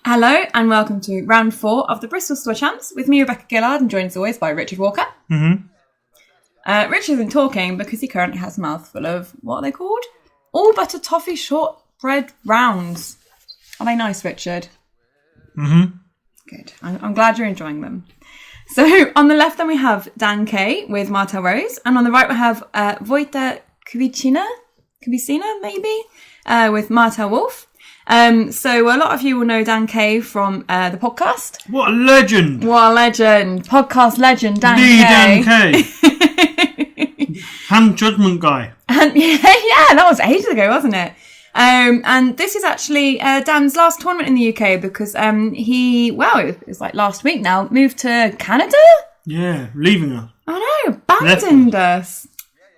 Hello and welcome to round 4 of the Bristol Store Champs with me, Rebecca Gillard, and joined as always by Richard Walker. Richard isn't talking because he currently has a mouthful of, what are they called? All butter toffee shortbread rounds. Are they nice, Richard? Good. I'm glad you're enjoying them. So on the left then we have Dan Kaye with Martell Rose, and on the right we have Vojta Kvicina maybe, with Martell Wolf. So a lot of you will know Dan Kaye from the podcast. What a legend! Podcast legend, Dan Kaye. Dan Kaye. Hand judgment guy. And yeah, that was ages ago, wasn't it? And this is actually Dan's last tournament in the UK because it was like last week now, moved to Canada? Yeah, leaving us. I know, abandoned us.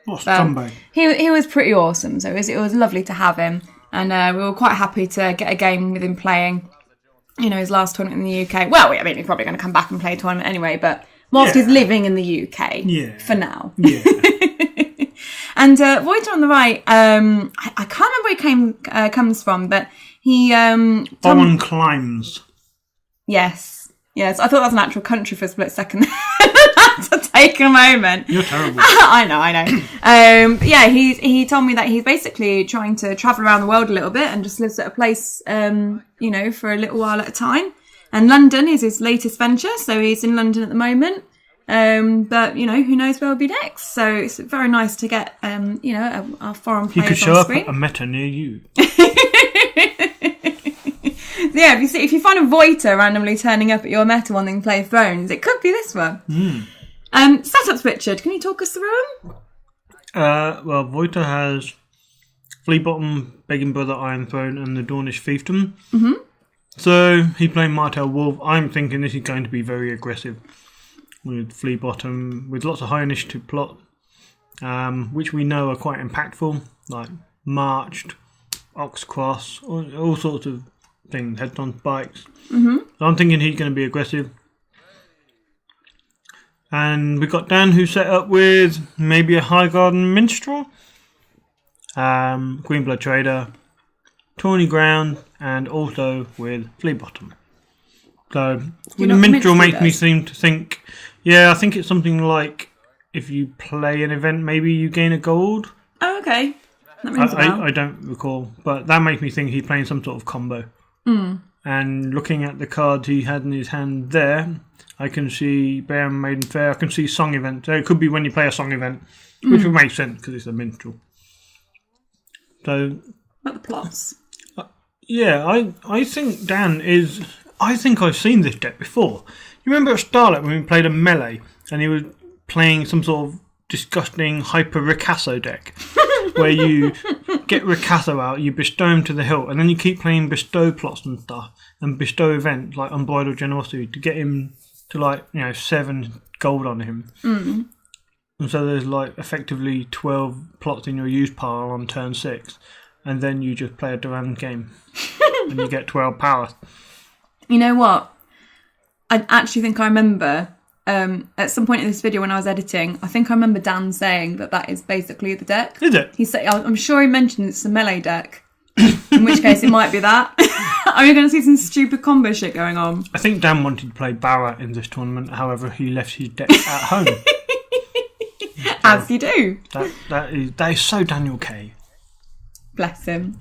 What a scumbag. He was pretty awesome, so it was lovely to have him. And we were quite happy to get a game with him playing, his last tournament in the UK. Well, he's probably going to come back and play a tournament anyway, but whilst he's living in the UK for now. Yeah. And Vojta on the right, I can't remember where he comes from, but he... Bowen Climbs. Yes. I thought that was an actual country for a split second. I had to take a moment. You're terrible. I know. He told me that he's basically trying to travel around the world a little bit and just lives at a place, for a little while at a time. And London is his latest venture, so he's in London at the moment. But who knows where he'll be next? So it's very nice to get, our foreign players on screen. You could show up at a meta near you. Yeah, if you find a Vojta randomly turning up at your meta wanting to play Thrones, it could be this one. Setups, Richard. Can you talk us through them? Well, Vojta has Flea Bottom, Begging Brother, Iron Throne, and the Dornish Fiefdom. So he playing Martell Wolf. I'm thinking this is going to be very aggressive with Flea Bottom, with lots of high initiative plot, which we know are quite impactful, like Marched, Ox Cross, all sorts of things, heads on spikes. So I'm thinking he's going to be aggressive. And we've got Dan, who's set up with maybe a High Garden Minstrel, Greenblood Trader, Tawny Ground, and also with Flea Bottom. So the Minstrel makes me seem to think, I think it's something like if you play an event, maybe you gain a gold. Oh, okay. That rings a bell. I don't recall, but that makes me think he's playing some sort of combo. And looking at the cards he had in his hand there, I can see Bear Maiden Fair, I can see Song Event. So it could be when you play a Song Event, which would make sense because it's a minstrel. So, what the plots? I think Dan is... I think I've seen this deck before. You remember at Starlight when we played a melee and he was playing some sort of disgusting Hyper Ricasso deck where you get Ricasso out, you bestow him to the hilt, and then you keep playing bestow plots and stuff and bestow events like Unbridled Generosity to get him to 7 gold on him. And so there's effectively 12 plots in your use pile on turn 6, and then you just play a Durand game and you get 12 power. You know what? I actually think I remember at some point in this video when I was editing, I think I remember Dan saying that is basically the deck. Is it? He said, I'm sure he mentioned it's a melee deck, in which case it might be that. Are you going to see some stupid combo shit going on? I think Dan wanted to play Barra in this tournament, however he left his deck at home. As you do. That is so Daniel Kaye. Bless him.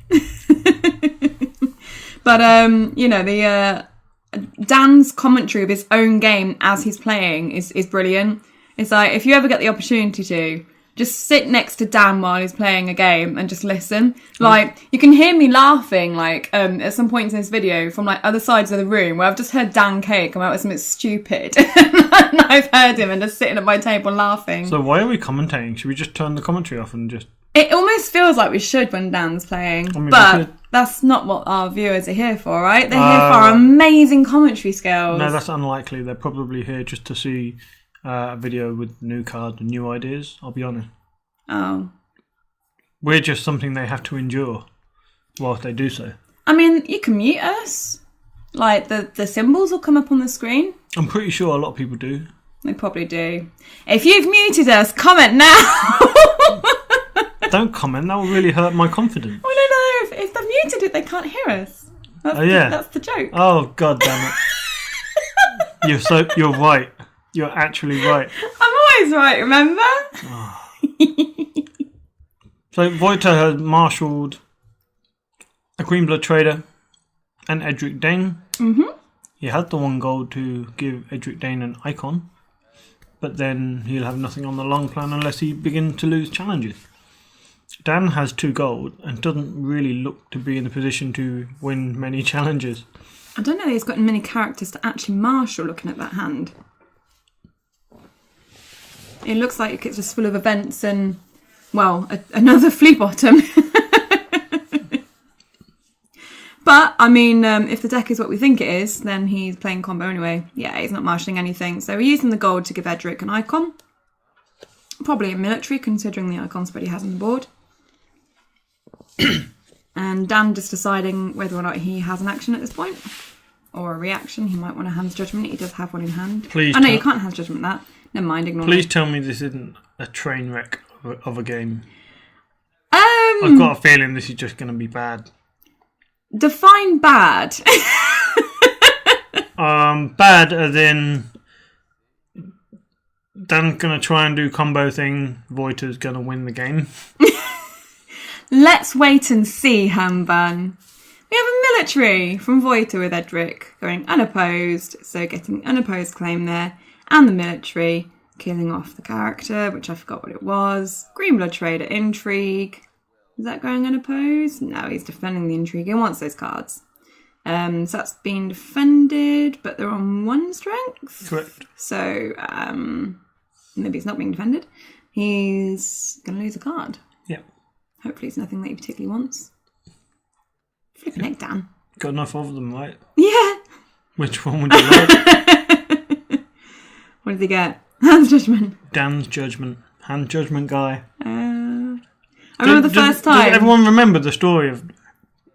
But Dan's commentary of his own game as he's playing is brilliant. It's like, if you ever get the opportunity to, just sit next to Dan while he's playing a game and just listen. You can hear me laughing, at some points in this video from, other sides of the room where I've just heard Dan Kaye come out with something stupid. And I've heard him and just sitting at my table laughing. So why are we commentating? Should we just turn the commentary off and just... It almost feels like we should when Dan's playing. But that's not what our viewers are here for, right? They're here for our amazing commentary skills. No, that's unlikely. They're probably here just to see a video with new cards and new ideas, I'll be honest. Oh. We're just something they have to endure whilst they do so. I mean, you can mute us. The symbols will come up on the screen. I'm pretty sure a lot of people do. They probably do. If you've muted us, comment now! Don't comment, that will really hurt my confidence. Well, no, if they've muted it, they can't hear us. That's the joke. Oh, god damn it. You're right. You're actually right. I'm always right, remember? Oh. So Vojta has marshalled a Greenblood trader and Edric Dane. Mm-hmm. He had the 1 gold to give Edric Dane an icon, but then he'll have nothing on the long plan unless he begins to lose challenges. Dan has 2 gold and doesn't really look to be in the position to win many challenges. I don't know that he's got many characters to actually marshal looking at that hand. It looks like it's just full of events and, well, another flea bottom. But, I mean, if the deck is what we think it is, then he's playing combo anyway. Yeah, he's not marshalling anything. So we're using the gold to give Edric an icon. Probably a military, considering the icon spread he has on the board. And Dan just deciding whether or not he has an action at this point. Or a reaction. He might want a Hand's Judgment. He does have one in hand. Please. Oh, no, you can't Hand's Judgment that. Never mind, ignore Please me. tell me this isn't a train wreck of a game. I've got a feeling this is just going to be bad. Define bad. Bad as in Dan's going to try and do combo thing. Vojta's going to win the game. Let's wait and see, Hamban. We have a military from Vojta with Edric going unopposed, so getting unopposed claim there, and the military killing off the character, which I forgot what it was. Greenblood Trader Intrigue. Is that going unopposed? No, he's defending the intrigue. He wants those cards. So that's been defended, but they're on 1 strength. Correct. So maybe it's not being defended. He's going to lose a card. Yep. Hopefully it's nothing that he particularly wants. Flipping heck, Dan. Got enough of them, right? Yeah. Which one would you like? What did he get? Hand's Judgment. Dan's Judgment. Hand Judgment guy. I remember the first time. Does everyone remember the story of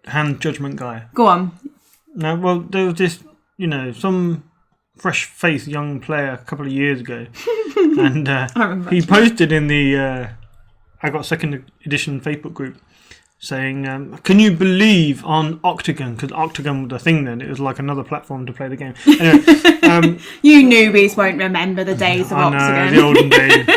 Hand Judgment guy? Go on. No, well, there was this, some fresh-faced young player a couple of years ago. And I remember he actually. posted in the I Got Second Edition Facebook group saying, can you believe on Octagon? Because Octagon was a thing then. It was like another platform to play the game. Anyway, you newbies won't remember the days of Octagon. The olden days.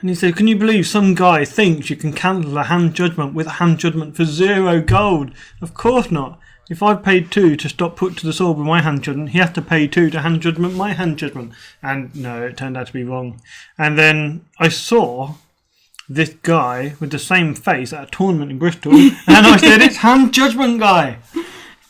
And he said, can you believe some guy thinks you can cancel a Hand Judgment with a Hand Judgment for 0 gold? Of course not. If I've paid 2 to stop put to the sword with my Hand Judgment, he has to pay 2 to Hand Judgment my Hand Judgment. And no, it turned out to be wrong. And then I saw this guy with the same face at a tournament in Bristol, and I said, it's Hand Judgment guy.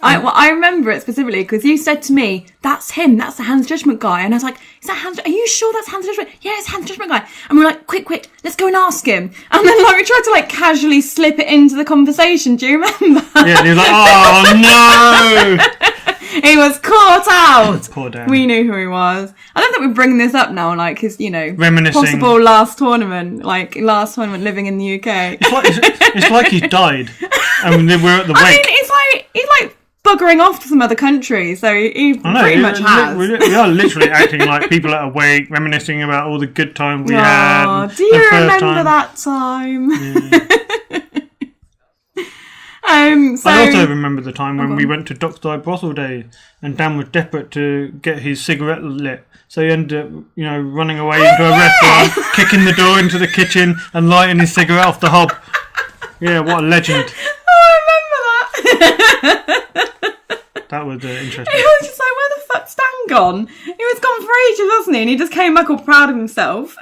I remember it specifically because you said to me, that's him, that's the Hand's Judgment guy. And I was like, is that Hand's, are you sure that's Hand's Judgment? Yeah, it's Hand's Judgment guy. And we were like, quick, let's go and ask him. And then we tried to casually slip it into the conversation. Do you remember? Yeah, and he was like, oh no! He was caught out. Poor Dan. We knew who he was. I don't think we're bringing this up now, his, reminiscing. Possible last tournament, living in the UK. It's like he's died. And we're at the wake. I mean, he's like buggering off to some other country, so he pretty much has. We are literally acting like people at a wake, reminiscing about all the good times we had. Do you remember that time? Yeah. I also remember the time when we went to Dockside Brothel Days and Dan was desperate to get his cigarette lit. So he ended up, running away into a restaurant, kicking the door into the kitchen and lighting his cigarette off the hob. Yeah, what a legend. Oh, I remember that. That was interesting. He was just like, where the fuck's Dan gone? He was gone for ages, wasn't he? And he just came back all proud of himself.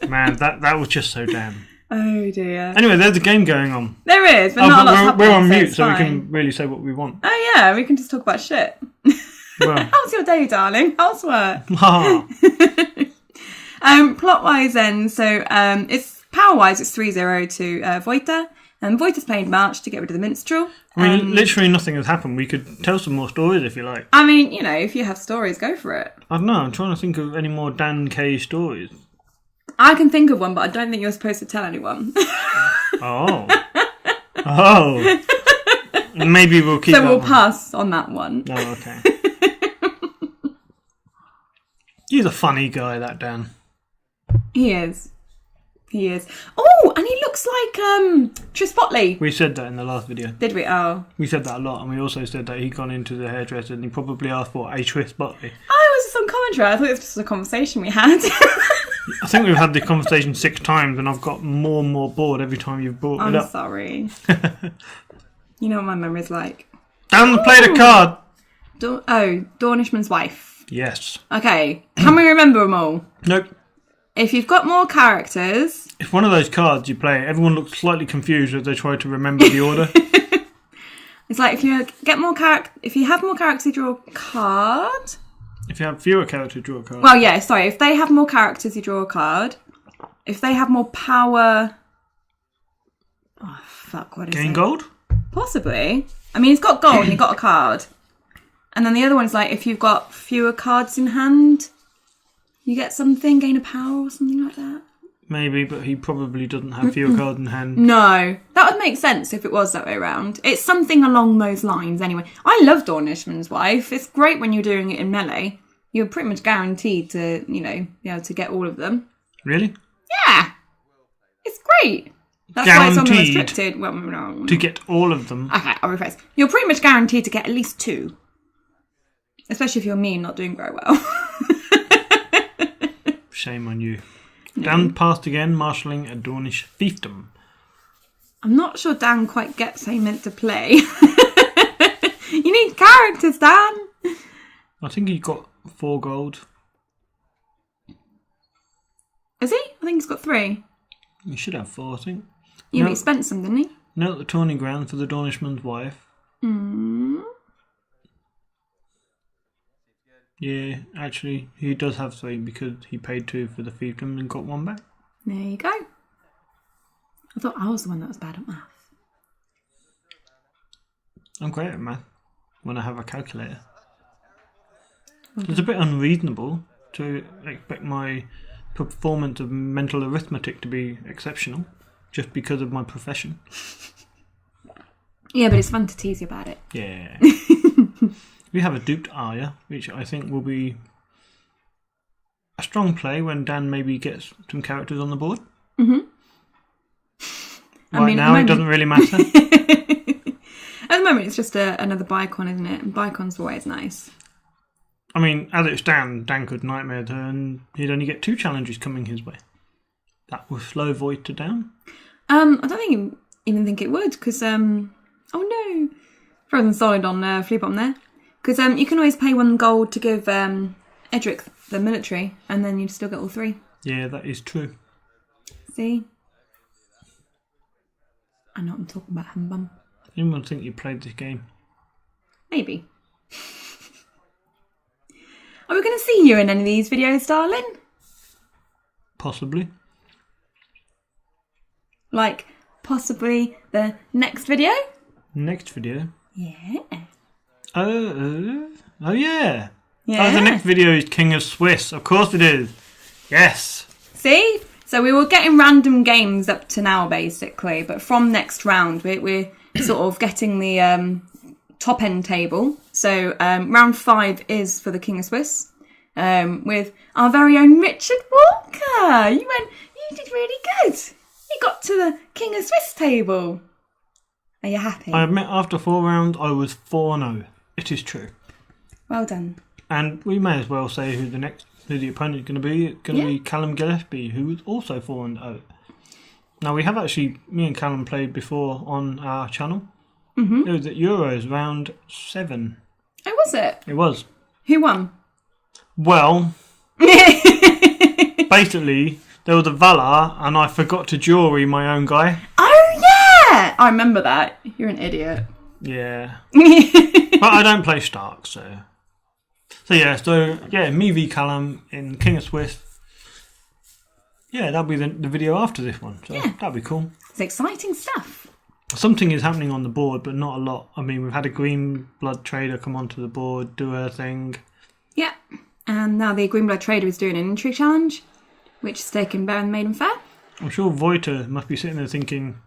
Man, that was just so damn. Oh dear. Anyway, there's a game going on. There is, but not a lot's happening. We're on mute, so fine. we can really say what we want. Oh yeah, we can just talk about shit. Well. How's your day, darling? How's work? Ha. Plot-wise then, so it's power-wise, it's 3-0 to Vojta. And Vojta's playing March to get rid of the minstrel. I mean, literally nothing has happened. We could tell some more stories if you like. I mean, if you have stories, go for it. I don't know. I'm trying to think of any more Dan Kaye stories. I can think of one, but I don't think you're supposed to tell anyone. Oh. Maybe we'll keep that So we'll one. pass on that one. Oh, okay. He's a funny guy, that Dan. He is. He is. Oh, and he looks like Tris Botley. We said that in the last video. Did we? Oh. We said that a lot, and we also said that he'd gone into the hairdresser and he probably asked for a Tris Botley. Oh, was this on commentary? I thought it was just a conversation we had. I think we've had the conversation 6 times, and I've got more and more bored every time you've brought it up. I'm sorry. You know what my memory's like. Dan played a card. Dornishman's wife. Yes. Okay, can we remember them all? Nope. If you've got more characters... If one of those cards you play, everyone looks slightly confused as they try to remember the order. It's like if you have more characters, you draw a card. If you have fewer characters, draw a card. Well, yeah, sorry. If they have more characters, you draw a card. If they have more power... Oh, fuck, what is it? Gain gold? Possibly. I mean, he's got gold and he got a card. And then the other one's like, if you've got fewer cards in hand, you get something, gain a power or something like that. Maybe, but he probably doesn't have fewer cards in hand. No, that would make sense if it was that way around. It's something along those lines anyway. I love Dornishman's wife. It's great when you're doing it in melee. You're pretty much guaranteed to, be able to get all of them. Really? Yeah. It's great. That's why it's on the restricted. Well, no. To get all of them. Okay, I'll rephrase. You're pretty much guaranteed to get at least 2. Especially if you're me and not doing very well. Shame on you. No. Dan passed again, marshalling a Dornish fiefdom. I'm not sure Dan quite gets how he meant to play. You need characters, Dan. I think he got 4 gold. Is he? I think he's got 3. He should have 4, I think. Yeah, but he spent some, didn't he? Note the tourney ground for the Dornishman's wife. Yeah, actually, he does have 3 because he paid 2 for the fiefdom and got 1 back. There you go. I thought I was the one that was bad at math. I'm great at math when I have a calculator. It's a bit unreasonable to expect my performance of mental arithmetic to be exceptional just because of my profession. Yeah, but it's fun to tease you about it. Yeah. We have a duped Arya, which I think will be a strong play when Dan maybe gets some characters on the board. Mm-hmm. Now it doesn't really matter. At the moment, it's just another Bicon, isn't it? And Bicons are always nice. I mean, as it stands, Dan could nightmare her and he'd only get 2 challenges coming his way. That will slow Vojta down. I don't even think it would, because, oh no, frozen solid on flea bomb there. Because you can always pay 1 gold to give Edric the military, and then you'd still get all 3. Yeah, that is true. See? I know what I'm talking about, Humbum. Anyone think you played this game? Maybe. Are we going to see you in any of these videos, darling? Possibly. Like, possibly the next video? Next video? Yeah. Oh yeah. Yeah. Oh, the next video is King of Swiss. Of course it is. Yes. See? So we were getting random games up to now, basically. But from next round, we're sort of getting the top end table. So round 5 is for the King of Swiss. With our very own Richard Walker. You did really good. You got to the King of Swiss table. Are you happy? I admit after 4 rounds I was 4-0. It is true. Well done. And we may as well say who the opponent is going to be. It's going to be Callum Gillespie, who was also 4-0. Now we have actually, me and Callum played before on our channel. Mm-hmm. It was at Euros round 7. Oh, was it? It was. Who won? Well, basically there was a Valar and I forgot to jewelry my own guy. Oh yeah! I remember that. You're an idiot. Yeah. But I don't play Stark, so me v Callum in King of Swiss. Yeah, that'll be the video after this one. So yeah. That'll be cool. It's exciting stuff. Something is happening on the board, but not a lot. I mean, we've had a green blood trader come onto the board, do her thing. Yeah. And now the green blood trader is doing an intrigue challenge, which is taken bare and made and fair. I'm sure Vojta must be sitting there thinking,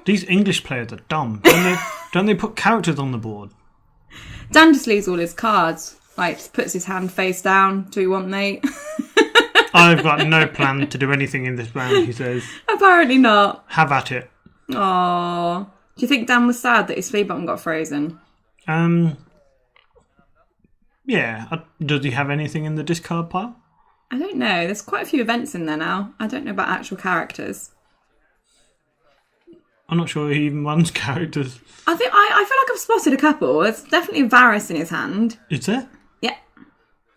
these English players are dumb. Don't they put characters on the board? Dan just leaves all his cards. Like, just puts his hand face down. Do we want mate? I've got no plan to do anything in this round, he says. Apparently not. Have at it. Aww. Do you think Dan was sad that his flea button got frozen? Yeah. Does he have anything in the discard pile? I don't know. There's quite a few events in there now. I don't know about actual characters. I'm not sure he even runs characters. I feel like I've spotted a couple. There's definitely a Varys in his hand. Is there? Yeah.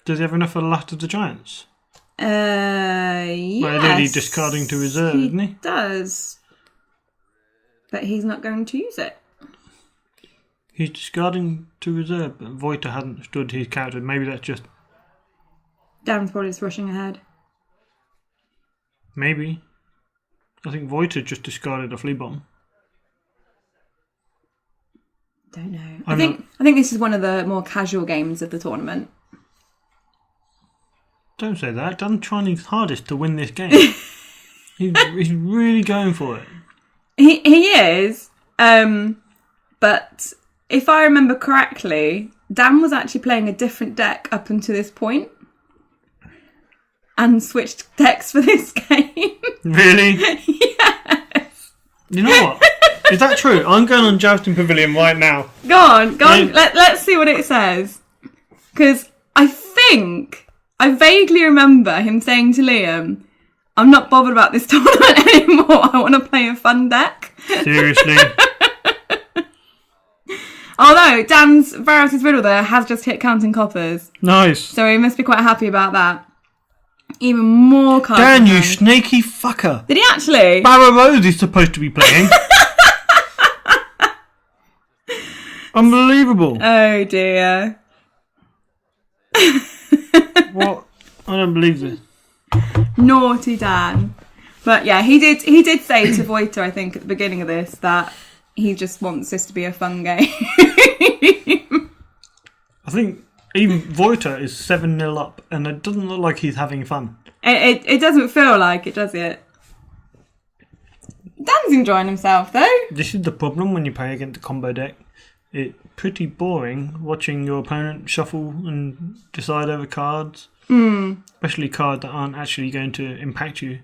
Does he have enough for the Last of the Giants? Yes. Well, really discarding to reserve, isn't he? Does. But he's not going to use it. He's discarding to reserve, but Vojta hadn't stood his character. Maybe that's just... Dan's probably just rushing ahead. Maybe. I think Vojta just discarded a flea bomb. Don't know. I think this is one of the more casual games of the tournament. Don't say that. Dan's trying his hardest to win this game. he's really going for it. He is. But if I remember correctly, Dan was actually playing a different deck up until this point. And switched decks for this game. Really? Yes. You know what? Is that true? I'm going on Jousting Pavilion right now. Go on. Let's see what it says. Because I vaguely remember him saying to Liam, I'm not bothered about this tournament anymore. I want to play a fun deck. Seriously? Although Dan's Varys' riddle there has just hit counting coppers. Nice. So he must be quite happy about that. Even more cards. Dan, you snaky fucker. Did he actually? Martell Rose is supposed to be playing. Unbelievable. Oh dear. What? I don't believe this. Naughty Dan. But yeah, he did say to Vojta, I think, at the beginning of this, that he just wants this to be a fun game. I think even Vojta is 7-0 up, and it doesn't look like he's having fun. It doesn't feel like it, does it? Dan's enjoying himself, though. This is the problem when you play against a combo deck. It's pretty boring watching your opponent shuffle and decide over cards. Especially cards that aren't actually going to impact you.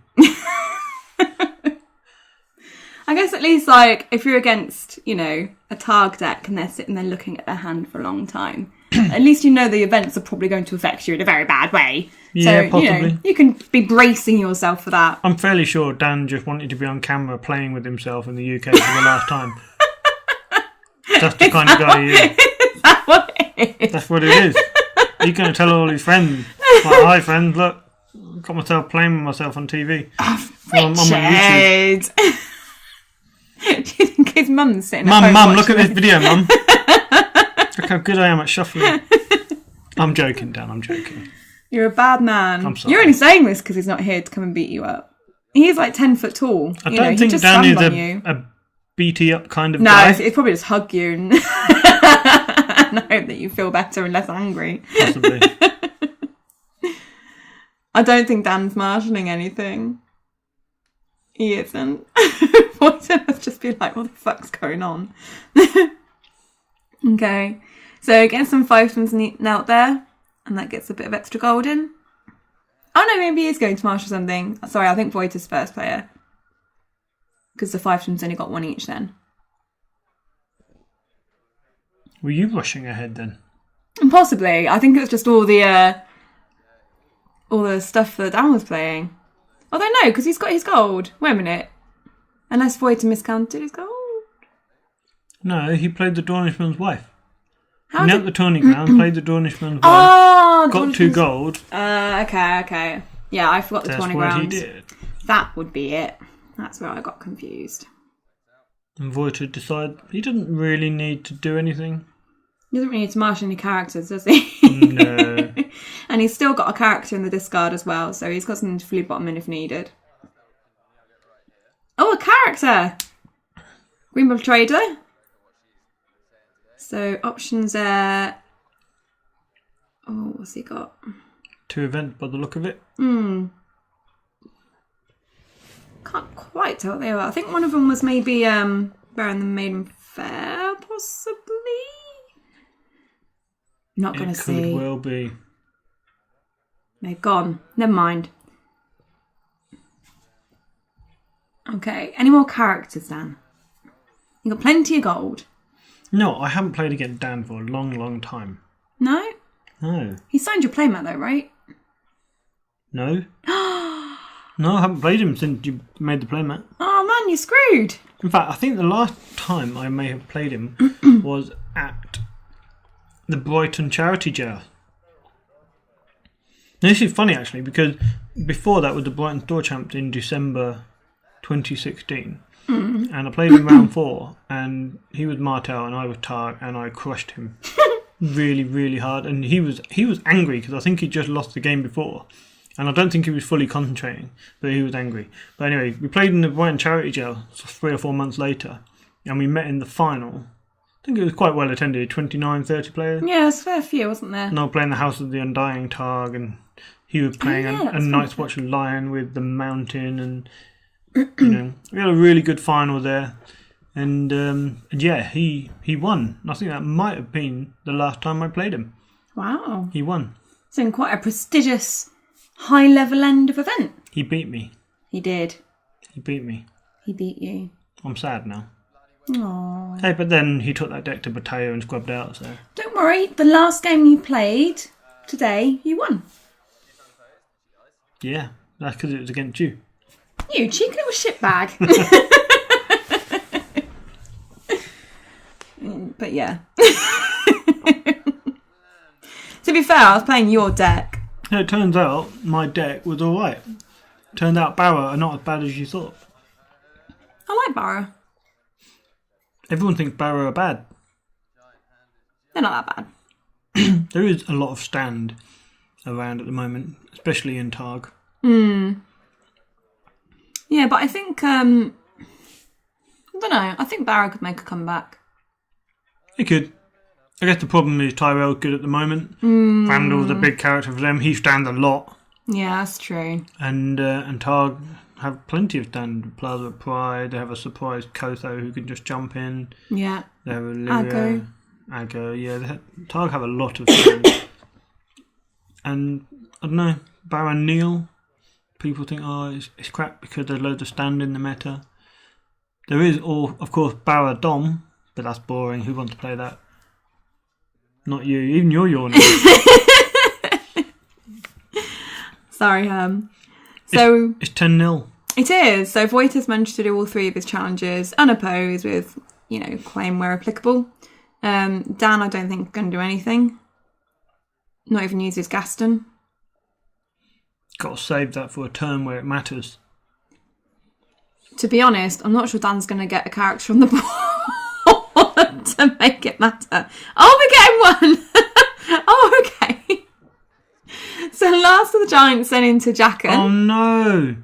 I guess at least, like, if you're against, a Targ deck and they're sitting there looking at their hand for a long time, at least you know the events are probably going to affect you in a very bad way. Yeah, so, possibly. You can be bracing yourself for that. I'm fairly sure Dan just wanted to be on camera playing with himself in the UK for the last time. That's the kind of guy he is. Is that what it is? That's what it is. He's going to tell all his friends, like, hi friends, look, I've got myself playing with myself on TV. Oh, on my YouTube. Do you think his mum's sitting at Mum, home Mum, look at watching this video, Mum. Look how good I am at shuffling. I'm joking, Dan, I'm joking. You're a bad man. I'm sorry. You're only saying this because he's not here to come and beat you up. He's like 10 foot tall. I don't think Dan is a beaty up kind of guy. No, he'd probably just hug you and, and hope that you feel better and less angry. Possibly. I don't think Dan's marshalling anything. He isn't. Vojta must just be like, what the fuck's going on? Okay. So get some fiefdoms out there. And that gets a bit of extra gold in. Oh no, maybe he is going to marshal something. Sorry, I think Vojta's first player. Because the fiefdoms only got one each then. Were you rushing ahead then? And possibly. I think it was just all the stuff that Dan was playing. Although no, because he's got his gold. Wait a minute. Unless Vojta miscounted his gold. No, he played the Dornishman's wife. How He did... knelt the tourney ground, played the Dornishman's wife, got 2 gold. Okay. Yeah, I forgot the That's tourney what ground. he did. That would be it. That's where I got confused. And Vojta decided he didn't really need to do anything. He doesn't really need to marshal any characters, does he? No. And he's still got a character in the discard as well, so he's got something to flea bottom in if needed. Oh, a character! Greenbull Trader. So options there. Oh, what's he got? 2 events by the look of it. Can't quite tell what they were. I think one of them was maybe Baron the Maiden Fair, possibly. Not going to see. It could well be. No, gone. Never mind. Okay. Any more characters, Dan? You got plenty of gold. No, I haven't played against Dan for a long, long time. No? No. He signed your playmat though, right? No. No, I haven't played him since you made the playmat. Oh man, you're screwed. In fact, I think the last time I may have played him was at the Brighton Charity Jail. Now, this is funny actually, because before that was the Brighton Store Champs in December 2016. And I played in round 4, and he was Martell and I was Tar, and I crushed him really, really hard. And he was angry because I think he just lost the game before, and I don't think he was fully concentrating, but he was angry. But anyway, we played in the Brighton Charity Jail 3 or 4 months later, and we met in the final. I think it was quite well attended, 29, 30 players. Yeah, it's a fair few, wasn't there? And I was playing the House of the Undying Targ, and he was playing a Night's Watch Lion with the Mountain, and you know, we had a really good final there. And yeah, he won. I think that might have been the last time I played him. Wow. He won. It's in quite a prestigious, high-level end of event. He beat me. He did. He beat me. He beat you. I'm sad now. Aww. Hey, but then he took that deck to Bateo and scrubbed out, so... Don't worry, the last game you played today, you won. Yeah, that's because it was against you. You cheeky little shitbag. But yeah. To be fair, I was playing your deck. Yeah, it turns out my deck was alright. Turned out Barrow are not as bad as you thought. I like Barrow. Everyone thinks Barrow are bad. They're not that bad. There is a lot of stand around at the moment, especially in Targ. Yeah, but I think, I don't know, I think Barrow could make a comeback. He could. I guess the problem is Tyrell's good at the moment. Randall's a big character for them. He stands a lot. Yeah, that's true. And Targ have plenty of stand. Plaza Pride, they have a surprise Kotho who can just jump in. Yeah. They have Olivia. Aggo, yeah. Targ have a lot of stand. And, I don't know, Baron Neil, people think, oh, it's crap because there's loads of stand in the meta. There is, of course, Barra Dom, but that's boring. Who wants to play that? Not you. Even you're yawning. Sorry, So it's 10-0. It is. So Vojta's managed to do all 3 of his challenges unopposed with, claim where applicable. Dan, I don't think, going to do anything. Not even use his Gaston. Got to save that for a turn where it matters. To be honest, I'm not sure Dan's going to get a character on the board to make it matter. Oh, we're getting one! Oh, okay. So Last of the Giants then into Jackin. Oh no!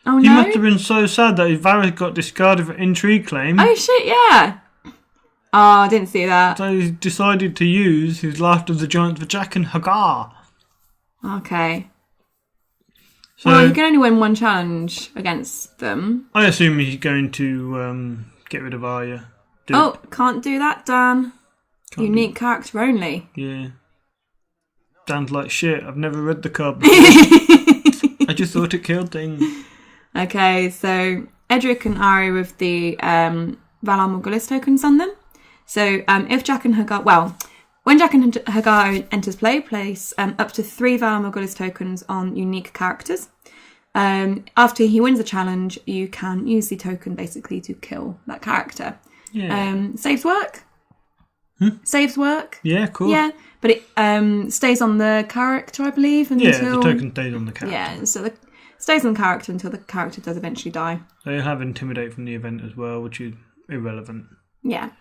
Oh no! He must have been so sad that his Varys got discarded for intrigue claim. Oh shit, yeah! Oh, I didn't see that. So he decided to use his Last of the Giants for Jack and Hagar. Okay. So, well, you can only win one challenge against them. I assume he's going to get rid of Arya. Can't do that, Dan. Unique character only. Yeah. Dan's like, shit, I've never read the card before. I just thought it killed things. Okay, so Edric and Arya with the Valar Morghulis tokens on them. So if Jack and Hagar... Well, when Jack and Hagar enters play, place up to 3 Valar Morghulis tokens on unique characters. After he wins the challenge, you can use the token basically to kill that character. Yeah. Saves work. Saves work. Yeah, cool. Yeah, but it stays on the character, I believe, until... Yeah, the token stays on the character. Yeah, so it stays on the character until the character does eventually die. They have Intimidate from the event as well, which is irrelevant. Yeah.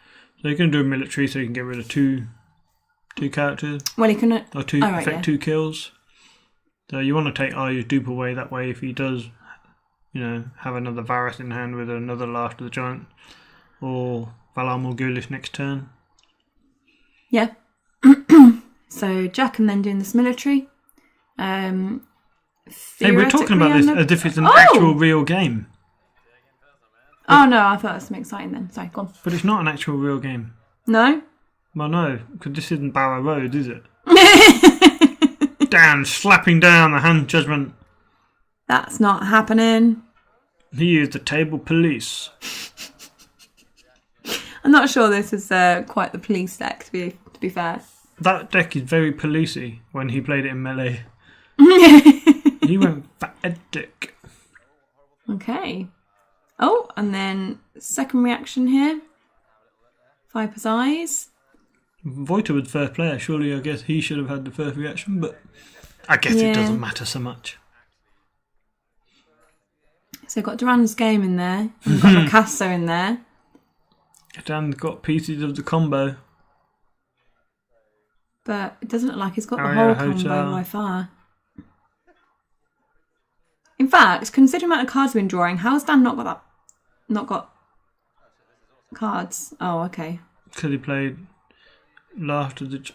So you can do a military so you can get rid of two characters. Well, he can... Or two kills. So you want to take Arya's dupe away, that way if he does, have another Varys in hand with another Last of the Giant, or Valar Morghulis next turn. Yeah. So Jack and then doing this military. Hey, we're talking about this as if it's an actual real game. Oh no, I thought it was something exciting then. Sorry, go on. But it's not an actual real game. No? Well, no, because this isn't Barrow Road, is it? Dan slapping down the hand judgment. That's not happening. He is the table police. I'm not sure this is quite the police deck, to be fair. That deck is very policey when he played it in Melee. He went Vojta. Okay. Oh, and then second reaction here. Viper's Eyes. Vojta was first player. Surely, I guess he should have had the first reaction, but I guess it doesn't matter so much. So we've got Duran's Game in there. And we've got Picasso in there. Dan's got pieces of the combo. But it doesn't look like he's got the Aria, whole combo Vojta. by far. In fact, considering the amount of cards we've been drawing, how has Dan not got cards? Oh, okay. Because he played last of the...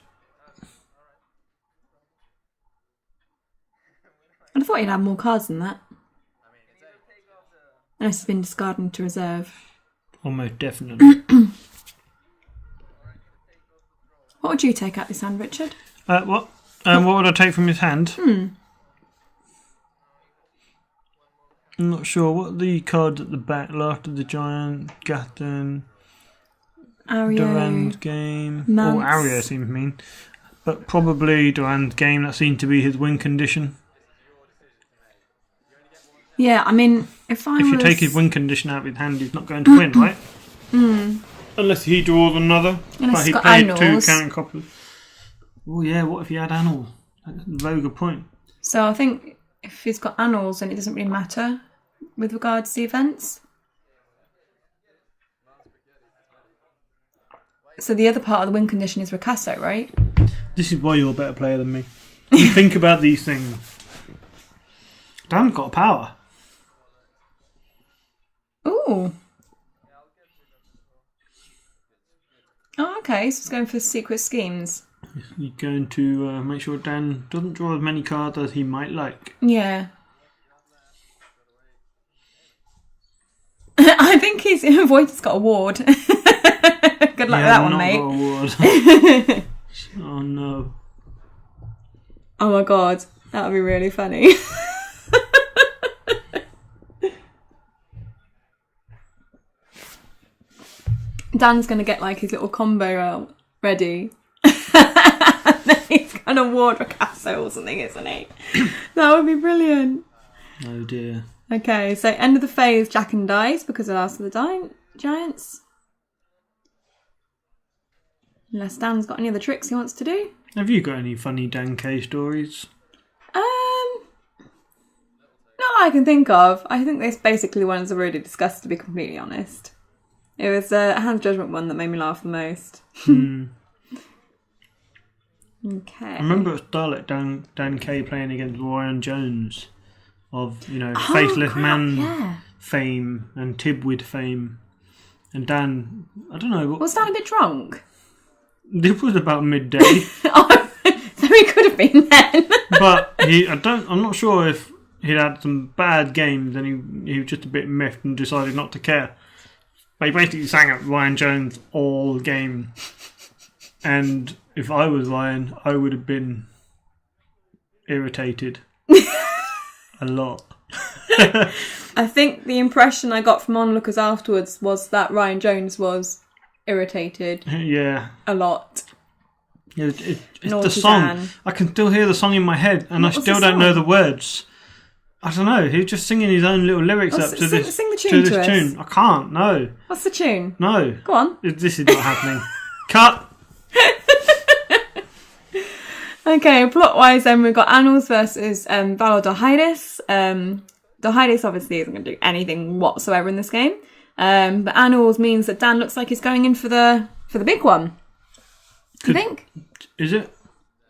I'd have thought he'd have more cards than that. Unless he's been discarding to reserve. Almost definitely. What would you take out this hand, Richard? What? What would I take from his hand? I'm not sure. What are the cards at the back? Laughter of the Giant, Gatton, Ario, Duran's Game. Mance. Oh, Ario seems mean. But probably Duran's Game. That seemed to be his win condition. Yeah, I mean, if you take his win condition out of his hand, he's not going to win, right? Unless he draws another. Unless but he's got played annals. 2 counting coppers. Oh yeah, what if he had annals? That's a very good point. So I think if he's got annals, then it doesn't really matter with regards to the events. So the other part of the win condition is Ricasso, right? This is why you're a better player than me. You think about these things. Dan's got power. Ooh. Oh, okay. So it's going for secret schemes. You're going to make sure Dan doesn't draw as many cards as he might like. Yeah. I think Vojta's got a ward. Good luck with that one, mate. Got a ward. Oh no. Oh my god. That would be really funny. Dan's going to get like his little combo out ready. And then he's going to ward Ricasso or something, isn't he? That would be brilliant. Oh dear. Okay, so end of the phase, Jack and Dice, because of Last of the Giants. Unless Dan's got any other tricks he wants to do. Have you got any funny Dan Kaye stories? Not that I can think of. I think this basically ones I've already discussed, to be completely honest. It was a Hand Judgment one that made me laugh the most. Okay. I remember at Starlet Dan Kaye playing against Ryan Jones of, Faceless Man fame and Tibwid fame. And Dan, I don't know. Was Dan a bit drunk? This was about midday. Oh, so he could have been then. But I'm not sure if he'd had some bad games and he was just a bit miffed and decided not to care. But he basically sang at Ryan Jones all game. And if I was Ryan, I would have been irritated. A lot. I think the impression I got from onlookers afterwards was that Ryan Jones was irritated. Yeah. A lot. Yeah, it's the song. Dan. I can still hear the song in my head and I still don't know the words. I don't know. He was just singing his own little lyrics up to this sing the tune to us. tune. I can't. No. What's the tune? No. Go on. This is not happening. Cut. Okay, plot-wise then we've got Annals versus Valor Dohidis. Dohidis obviously isn't going to do anything whatsoever in this game. But Annals means that Dan looks like he's going in for the big one. Do you think? Is it?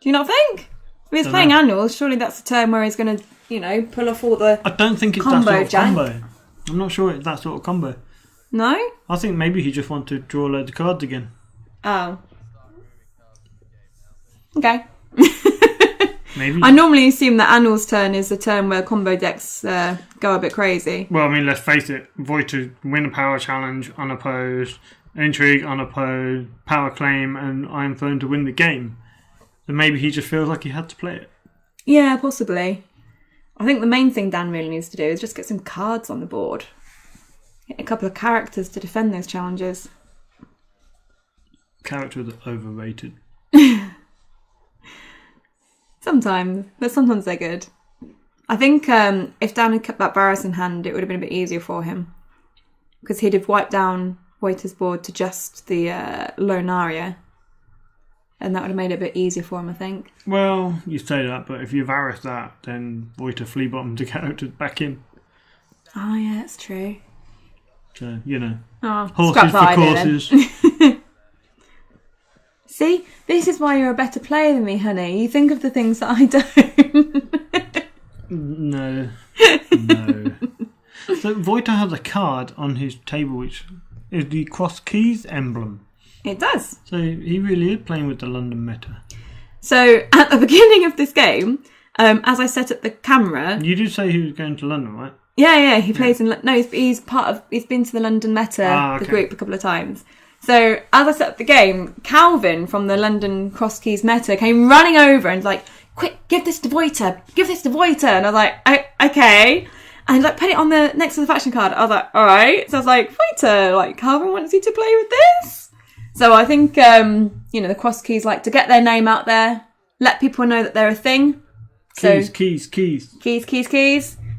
Do you not think? If he's playing Annals, surely that's the turn where he's going to, pull off all the I don't think it's combo that sort of jank. combo. I'm not sure it's that sort of combo. No? I think maybe he just wants to draw loads of cards again. Oh. Okay. Maybe. I normally assume that Annals' turn is the turn where combo decks go a bit crazy. Well, I mean, let's face it. Vojta win a power challenge unopposed, intrigue unopposed, power claim, and Iron Throne to win the game. So maybe he just feels like he had to play it. Yeah, possibly. I think the main thing Dan really needs to do is just get some cards on the board. Get a couple of characters to defend those challenges. Characters are overrated. Sometimes, but sometimes they're good. I think if Dan had kept that Barris in hand, it would have been a bit easier for him. Because he'd have wiped down Vojta's board to just the Lonaria. And that would have made it a bit easier for him, I think. Well, you say that, but if you Varus that, then Vojta flea bottoms the characters back in. Oh, yeah, that's true. So, scrap horses for courses. See, this is why you're a better player than me, honey. You think of the things that I don't. No. So Vojta has a card on his table which is the cross keys emblem. It does. So he really is playing with the London meta. So at the beginning of this game, as I set up the camera... You did say he was going to London, right? Yeah, he plays in... No, he's been to the London meta, the group, a couple of times. So as I set up the game, Calvin from the London Cross Keys meta came running over and like, quick, give this to Vojta. And I was like, okay. And like, put it on the next to the faction card. I was like, all right. So I was like, Vojta, like, Calvin wants you to play with this. So I think, the Cross Keys like to get their name out there, let people know that they're a thing. Keys. Keys.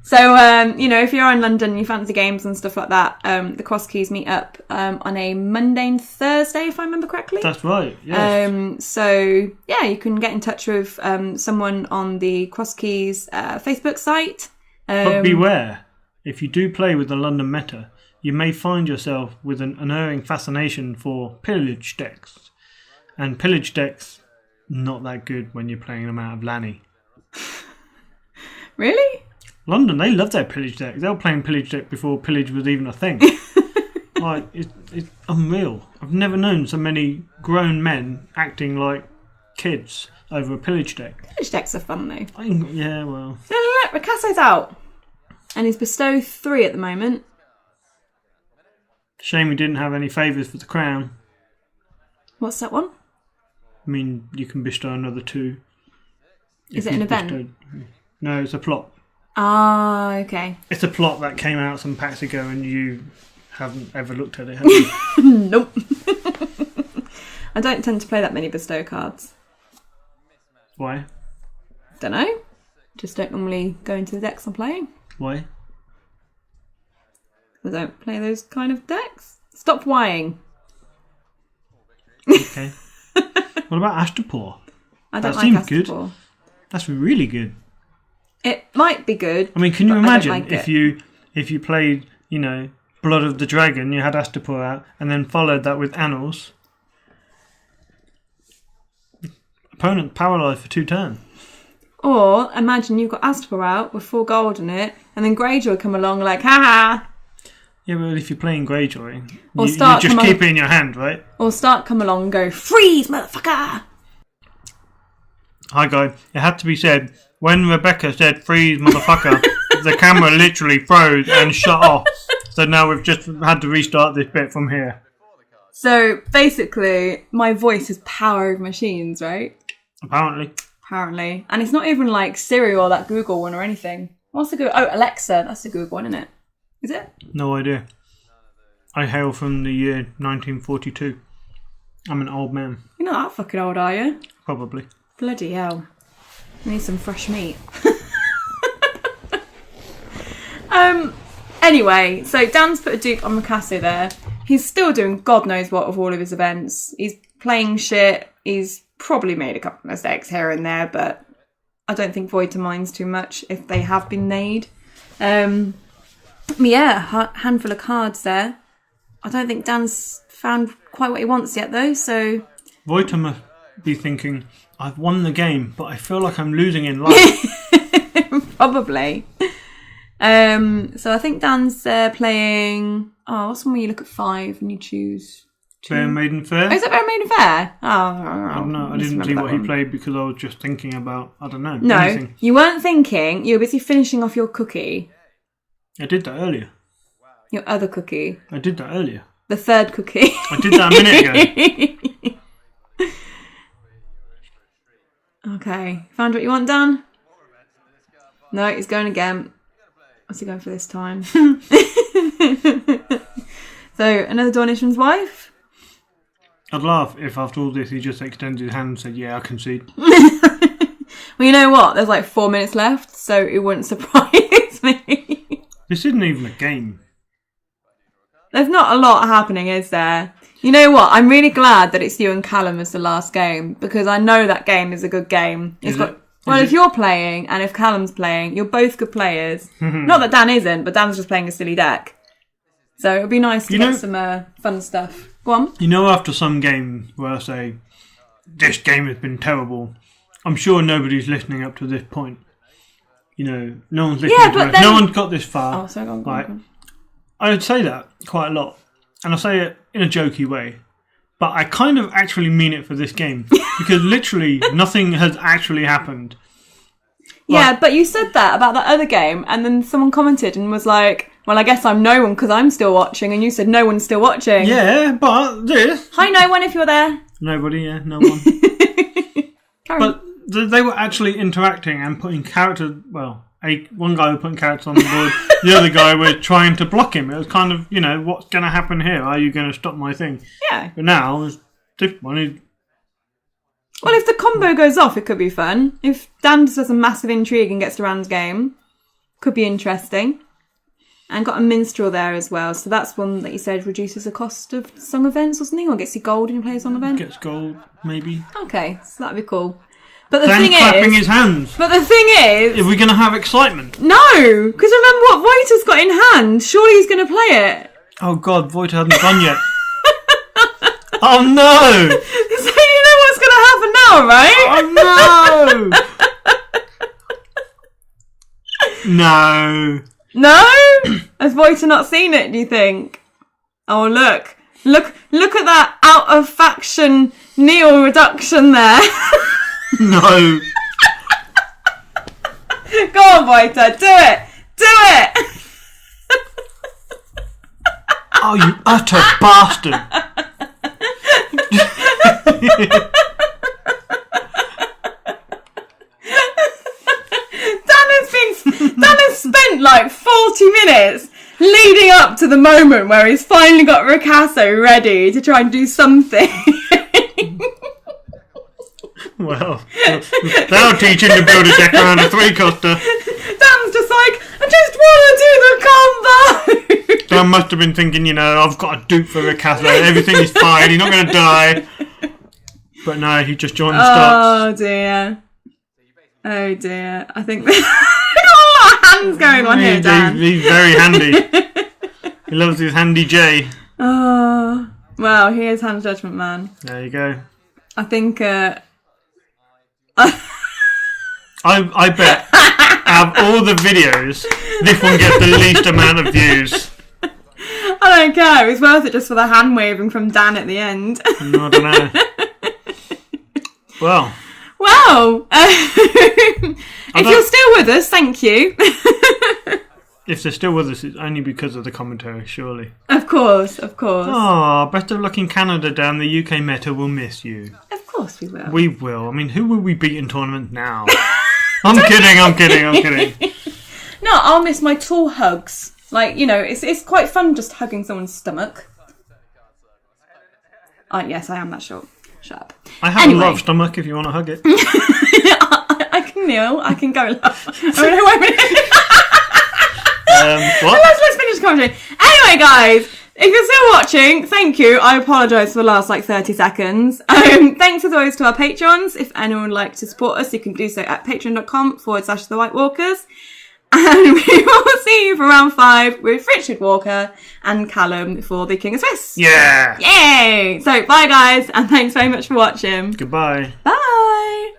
So, if you're in London and you fancy games and stuff like that, the Cross Keys meet up on a Monday and Thursday, if I remember correctly. That's right, yes. You can get in touch with someone on the Cross Keys Facebook site. But beware, if you do play with the London meta, you may find yourself with an unerring fascination for pillage decks. And pillage decks, not that good when you're playing them out of Lanny. Really? London, they love their pillage deck. They were playing pillage deck before pillage was even a thing. Like, it's unreal. I've never known so many grown men acting like kids over a pillage deck. Pillage decks are fun though. Yeah, well. Look, Ricasso's out. And he's bestow 3 at the moment. Shame we didn't have any favours for the crown. What's that one? I mean, you can bestow another 2. Is it an event? No, it's a plot. Ah, okay. It's a plot that came out some packs ago and you haven't ever looked at it, have you? Nope. I don't tend to play that many bestow cards. Why? Don't know. Just don't normally go into the decks I'm playing. Why? I don't play those kind of decks. Stop whining. Okay. What about Ashtapur? I don't that like seems Ashtapur. Good. That's really good. It might be good. I mean, can you imagine like if you played, Blood of the Dragon, you had Ashtapur out, and then followed that with Annals? Opponent paralysed for 2 turns. Or imagine you've got Ashtapur out with 4 gold in it, and then Greyjoy come along like, ha. Yeah, but if you're playing Greyjoy, you Stark just keep it in your hand, right? Or Stark come along and go, freeze, motherfucker! Hi, guy. It had to be said, when Rebecca said freeze, motherfucker, the camera literally froze and shut off. So now we've just had to restart this bit from here. So basically, my voice is power over machines, right? Apparently. And it's not even like Siri or that Google one or anything. What's the Google? Oh, Alexa. That's the Google one, isn't it? Is it? No idea. I hail from the year 1942. I'm an old man. You're not that fucking old, are you? Probably. Bloody hell. I need some fresh meat. Anyway, so Dan's put a dupe on Ricasso there. He's still doing God knows what with all of his events. He's playing shit. He's probably made a couple of mistakes here and there, but I don't think Vojta minds too much if they have been made. Handful of cards there. I don't think Dan's found quite what he wants yet, though, so... Vojta must be thinking, I've won the game, but I feel like I'm losing in life. Probably. So I think Dan's playing... Oh, what's one where you look at 5 and you choose 2? Fair Maiden Fair? Oh, is it Fair Maiden Fair? Oh, I don't know. I didn't see what he played because I was just thinking about, I don't know, No, anything. You weren't thinking. You were busy finishing off your cookie. I did that earlier. Your other cookie. I did that earlier. The third cookie. I did that a minute ago. Okay. Found what you want, Dan? No, he's going again. What's he going for this time? So, another Dornishman's wife? I'd laugh if after all this he just extended his hand and said, yeah, I concede. Well, you know what? There's like 4 minutes left, so it wouldn't surprise me. This isn't even a game. There's not a lot happening, is there? You know what? I'm really glad that it's you and Callum as the last game, because I know that game is a good game. If you're playing and if Callum's playing, you're both good players. Not that Dan isn't, but Dan's just playing a silly deck. So it would be nice to get some fun stuff. Go on. You know, after some game where I say, this game has been terrible, I'm sure nobody's listening up to this point. You know, no one's listening to it. No one's got this far. Oh, sorry, go on. I would say that quite a lot. And I say it in a jokey way. But I kind of actually mean it for this game. Because literally nothing has actually happened. Yeah, but you said that about that other game, and then someone commented and was like, well, I guess I'm no one because I'm still watching, and you said no one's still watching. Yeah, but this... Hi, no one, if you're there. Nobody, yeah, no one. But they were actually interacting and putting characters... Well, one guy was putting characters on the board, the other guy was trying to block him. It was kind of, you know, what's going to happen here? Are you going to stop my thing? Yeah. But now, this one is... Well, if the combo goes off, it could be fun. If Dan just does a massive intrigue and gets to Rand's game, could be interesting. And got a minstrel there as well. So that's one that you said reduces the cost of song events or something, or gets you gold when you play a song event. Gets gold, maybe. Okay, so that'd be cool. But the Dan thing clapping is, his hands. But the thing is, are we going to have excitement? No, because remember what Vojta's got in hand. Surely he's going to play it. Oh God, Vojta hasn't gone yet. Oh no! So you know what's going to happen now, right? Oh no! No? Has Vojta not seen it, do you think? Oh, look at that out of faction Neil reduction there. No. Go on, Vojta, do it! Oh, you utter bastard. Dan has spent like 40 minutes leading up to the moment where he's finally got Ricasso ready to try and do something. Well, that'll teach him to build a deck around a three-coster. Dan's just like, I just want to do the combo. Dan must have been thinking, you know, I've got a dupe for Ricasso. Everything is fine. He's not going to die. But no, he just joined the starts. Oh dear. I think there's a lot of hands going on here, Dan. He's very handy. He loves his handy J. Oh, well, he is Hand Judgment Man. There you go. I think... I bet out of all the videos, this one gets the least amount of views. I don't care. It's worth it just for the hand waving from Dan at the end. I don't know. Well, if you're still with us, thank you. If they're still with us, it's only because of the commentary, surely. Of course. Oh, best of luck in Canada, Dan. The UK meta will miss you. Of course we will. We will. I mean, who will we beat in tournament now? I'm kidding. No, I'll miss my tall hugs. Like, you know, it's quite fun just hugging someone's stomach. Yes, I am that short. Shut up. I have a lot of stomach if you want to hug it. I can kneel. I can go low. Wait a minute. What? Let's finish the commentary. Anyway, guys, if you're still watching, thank you. I apologise for the last 30 seconds. Thanks as always to our Patreons. If anyone would like to support us, you can do so at patreon.com/The White Walkers. And we will see you for round 5 with Richard Walker and Callum for the King of Swiss. Yeah! Yay! So, bye guys, and thanks very much for watching. Goodbye. Bye!